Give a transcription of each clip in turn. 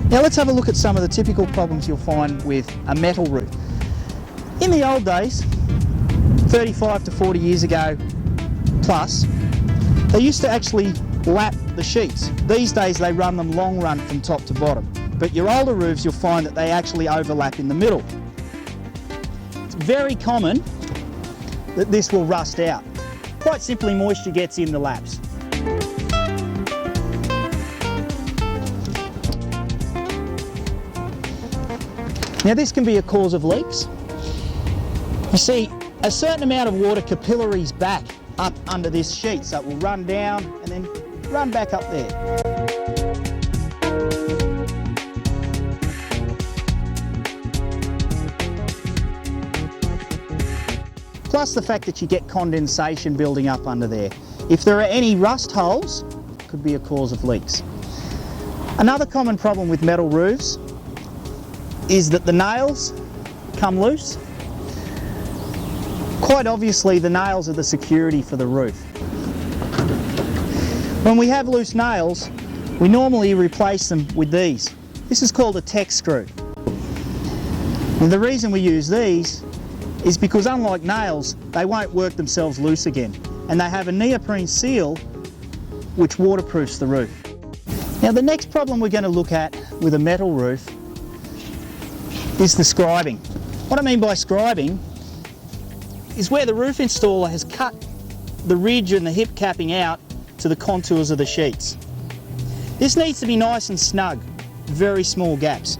Now let's have a look at some of the typical problems you'll find with a metal roof. In the old days, 35 to 40 years ago plus, they used to actually lap the sheets. These days they run them long run from top to bottom. But your older roofs, you'll find that they actually overlap in the middle. It's very common that this will rust out. Quite simply, moisture gets in the laps. Now this can be a cause of leaks. You see, a certain amount of water capillaries back up under this sheet, so it will run down and then run back up there. Plus the fact that you get condensation building up under there. If there are any rust holes, it could be a cause of leaks. Another common problem with metal roofs is that the nails come loose. Quite obviously, the nails are the security for the roof. When we have loose nails, we normally replace them with these. This is called a Tek screw. And the reason we use these is because, unlike nails, they won't work themselves loose again, and they have a neoprene seal which waterproofs the roof. Now the next problem we're going to look at with a metal roof is the scribing. What I mean by scribing is where the roof installer has cut the ridge and the hip capping out to the contours of the sheets. This needs to be nice and snug, very small gaps.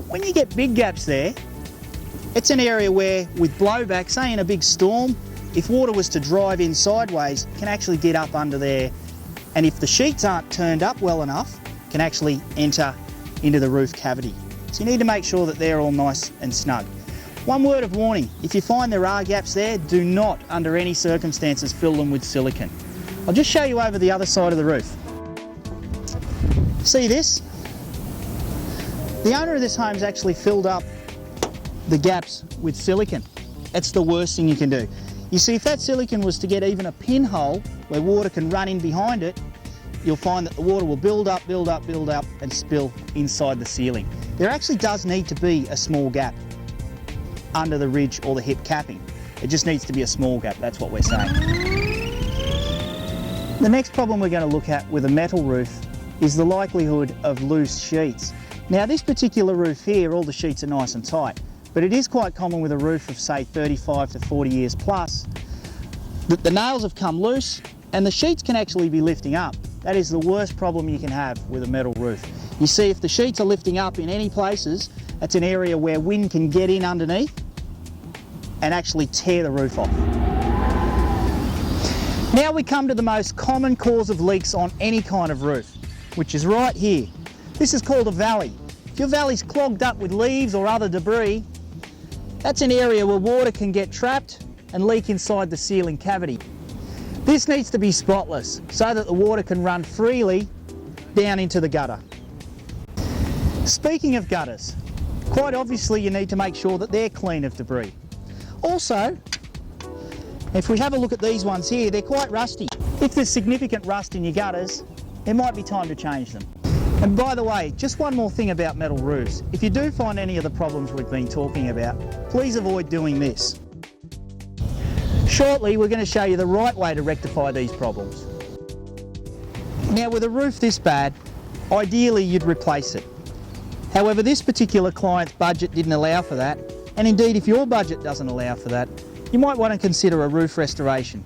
When you get big gaps there, it's an area where, with blowback, say in a big storm, if water was to drive in sideways, it can actually get up under there, and if the sheets aren't turned up well enough, can actually enter into the roof cavity. So you need to make sure that they're all nice and snug. One word of warning, if you find there are gaps there, do not, under any circumstances, fill them with silicone. I'll just show you over the other side of the roof. See this? The owner of this home's actually filled up the gaps with silicone. That's the worst thing you can do. You see, if that silicone was to get even a pinhole where water can run in behind it, you'll find that the water will build up and spill inside the ceiling. There actually does need to be a small gap under the ridge or the hip capping. It just needs to be a small gap, that's what we're saying. The next problem we're going to look at with a metal roof is the likelihood of loose sheets. Now this particular roof here, all the sheets are nice and tight, but it is quite common with a roof of say 35 to 40 years plus that the nails have come loose and the sheets can actually be lifting up. That is the worst problem you can have with a metal roof. You see, if the sheets are lifting up in any places, that's an area where wind can get in underneath and actually tear the roof off. Now we come to the most common cause of leaks on any kind of roof, which is right here. This is called a valley. If your valley's clogged up with leaves or other debris, that's an area where water can get trapped and leak inside the ceiling cavity. This needs to be spotless so that the water can run freely down into the gutter. Speaking of gutters, quite obviously you need to make sure that they're clean of debris. Also, if we have a look at these ones here, they're quite rusty. If there's significant rust in your gutters, it might be time to change them. And by the way, just one more thing about metal roofs. If you do find any of the problems we've been talking about, please avoid doing this. Shortly, we're going to show you the right way to rectify these problems. Now, with a roof this bad, ideally you'd replace it. However, this particular client's budget didn't allow for that, and indeed if your budget doesn't allow for that, you might want to consider a roof restoration.